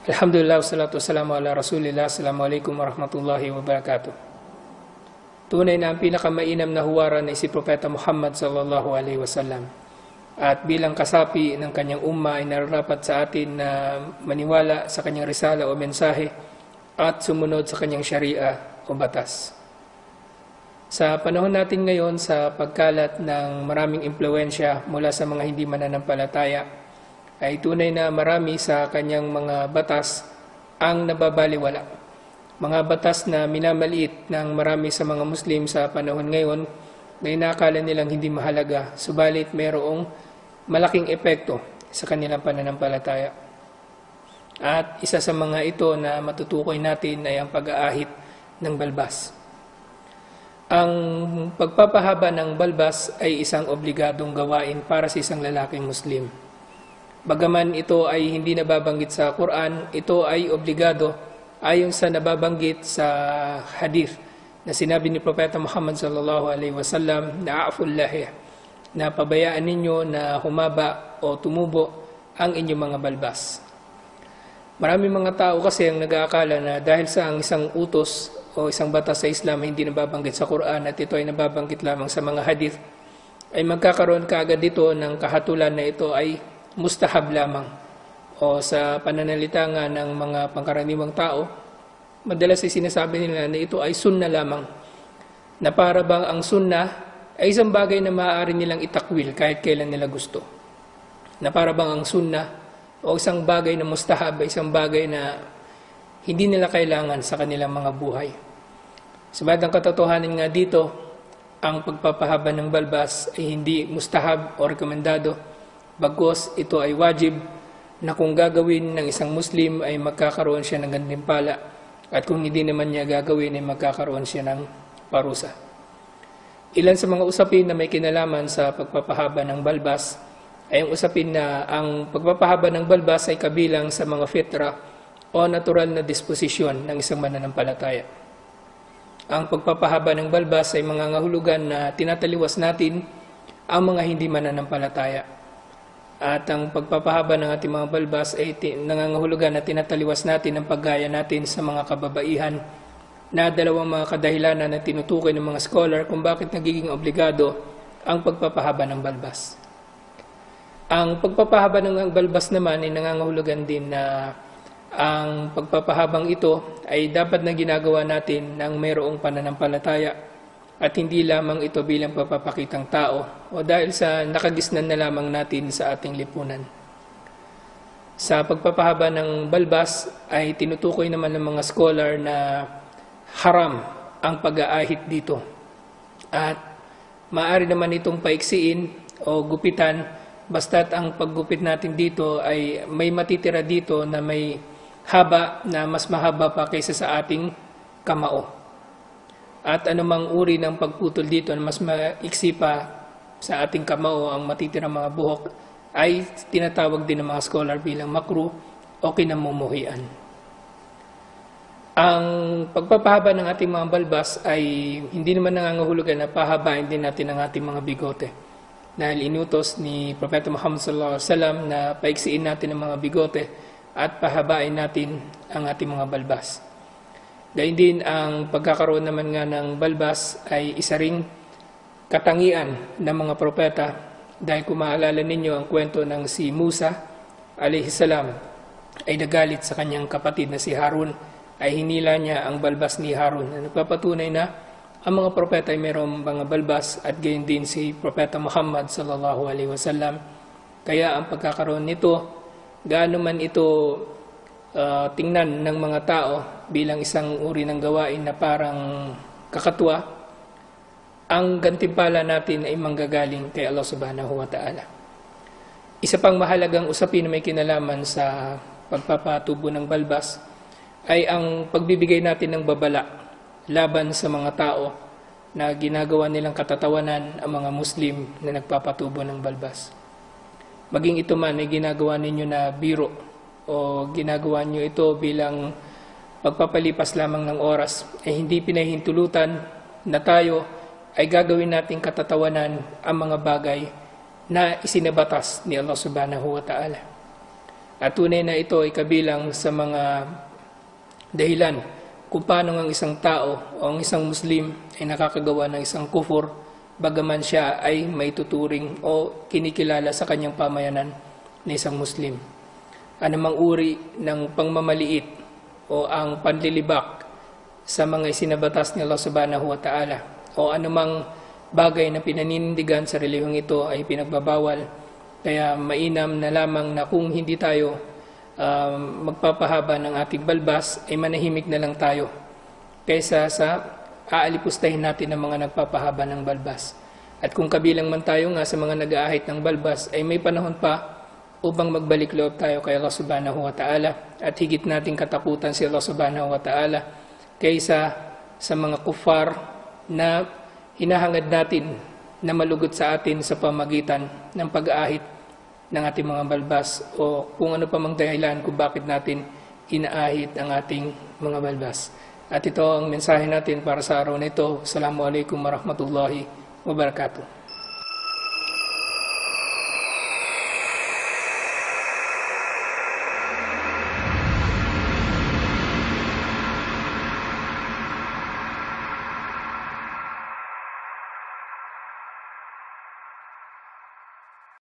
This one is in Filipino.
Alhamdulillah, wassalatu wassalamu ala rasulillah. Assalamualaikum warahmatullahi wabarakatuh. Tunay na ang pinakamainam na huwaran ay si Propeta Muhammad sallallahu alaihi wasallam. At bilang kasapi ng kanyang umma ay nararapat sa atin na maniwala sa kanyang risala o mensahe at sumunod sa kanyang sharia o batas. Sa panahon natin ngayon, sa pagkalat ng maraming impluensya mula sa mga hindi mananampalataya, ay tunay na marami sa kanyang mga batas ang nababaliwala. Mga batas na minamaliit ng marami sa mga Muslim sa panahon ngayon na inakala nilang hindi mahalaga, subalit mayroong malaking epekto sa kanilang pananampalataya. At isa sa mga ito na matutukoy natin ay ang pag-aahit ng balbas. Ang pagpapahaba ng balbas ay isang obligadong gawain para sa isang lalaking Muslim. Bagaman ito ay hindi nababanggit sa Quran, ito ay obligado ayon sa nababanggit sa hadith na sinabi ni Propeta Muhammad sallallahu alaihi wasallam na a'ful lahi, na pabayaan ninyo na humaba o tumubo ang inyong mga balbas. Marami mga tao kasi ang nag-aakala na dahil sa ang isang utos o isang batas sa Islam hindi nababanggit sa Quran at ito ay nababanggit lamang sa mga hadith, ay magkakaroon kaagad dito ng kahatulan na ito ay mustahab lamang, o sa pananalita nga ng mga pangkaraniwang tao, madalas ay sinasabi nila na ito ay sunna lamang, na para bang ang sunna ay isang bagay na maaari nilang itakwil kahit kailan nila gusto, na para bang ang sunna o isang bagay na mustahab ay isang bagay na hindi nila kailangan sa kanilang mga buhay. Sabagat ang katotohanan nga dito, ang pagpapahaba ng balbas ay hindi mustahab o rekomendado, bagkus ito ay wajib na kung gagawin ng isang Muslim ay magkakaroon siya ng gantimpala, at kung hindi naman niya gagawin ay magkakaroon siya ng parusa. Ilan sa mga usapin na may kinalaman sa pagpapahaba ng balbas ay ang usapin na ang pagpapahaba ng balbas ay kabilang sa mga fitra o natural na disposisyon ng isang mananampalataya. Ang pagpapahaba ng balbas ay mangangahulugan na tinataliwas natin ang mga hindi mananampalataya. At ang pagpapahaba ng ating mga balbas ay nangangahulugan na tinataliwas natin ang paggaya natin sa mga kababaihan, na dalawang mga kadahilanan na tinutukoy ng mga scholar kung bakit nagiging obligado ang pagpapahaba ng balbas. Ang pagpapahaba ng balbas naman ay nangangahulugan din na ang pagpapahabang ito ay dapat na ginagawa natin ng mayroong pananampalataya, at hindi lamang ito bilang pagpapakitang tao o dahil sa nakagisnan na lamang natin sa ating lipunan. Sa pagpapahaba ng balbas ay tinutukoy naman ng mga scholar na haram ang pag-aahit dito, at maaari naman itong paiksiin o gupitan basta't ang paggupit natin dito ay may matitira dito na may haba na mas mahaba pa kaysa sa ating kamao. At anumang uri ng pagputol dito na mas maiksi pa sa ating kamao ang matitirang mga buhok ay tinatawag din ng mga scholar bilang makruh o kinamumuhian. Ang pagpapahaba ng ating mga balbas ay hindi naman nangangahulugan na pahabain din natin ang ating mga bigote, dahil inutos ni Propeta Muhammad sallallahu alaihi wasallam na paiksiin natin ang mga bigote at pahabain natin ang ating mga balbas. Gayun din ang pagkakaroon naman nga ng balbas ay isa ring katangian ng mga propeta, dahil kung maalala ninyo ang kwento ng si Musa alayhi salam ay nagalit sa kanyang kapatid na si Harun, ay hinila niya ang balbas ni Harun, na nagpapatunay na ang mga propeta ay mayroong mga balbas, at gayon din si Propeta Muhammad sallallahu alaihi wasallam. Kaya ang pagkakaroon nito, gaano man ito tingnan ng mga tao bilang isang uri ng gawain na parang kakatwa, ang gantimpala natin ay manggagaling kay Allah subhanahu wa ta'ala. Isa pang mahalagang usapin na may kinalaman sa pagpapatubo ng balbas ay ang pagbibigay natin ng babala laban sa mga tao na ginagawa nilang katatawanan ang mga Muslim na nagpapatubo ng balbas. Maging ito man ay ginagawa ninyo na biro o ginagawa nyo ito bilang pagpapalipas lamang ng oras, ay hindi pinahintulutan na tayo ay gagawin nating katatawanan ang mga bagay na isinabatas ni Allah subhanahu wa ta'ala. At tunay na ito ay kabilang sa mga dahilan kung paano ang isang tao o ang isang Muslim ay nakakagawa ng isang kufur, bagaman siya ay may tuturing o kinikilala sa kanyang pamayanan na isang Muslim. Anumang uri ng pangmamaliit o ang panlilibak sa mga isinabatas ni Allah subhanahu wa ta'ala o anumang bagay na pinaninindigan sa relihiyong ito ay pinagbabawal. Kaya mainam na lamang na kung hindi tayo magpapahaba ng ating balbas, ay manahimik na lang tayo kaysa sa aalipustahin natin ang mga nagpapahaba ng balbas. At kung kabilang man tayo nga sa mga nag-aahit ng balbas, ay may panahon pa upang magbalik loob tayo kay Allah subhanahu wa ta'ala at higit nating katakutan si Allah subhanahu wa ta'ala kaysa sa mga kufar na hinahangad natin na malugod sa atin sa pamagitan ng pag-aahit ng ating mga balbas o kung ano pa mang dahilan kung bakit natin inaahit ang ating mga balbas. At ito ang mensahe natin para sa araw na ito. Assalamualaikum warahmatullahi wabarakatuh.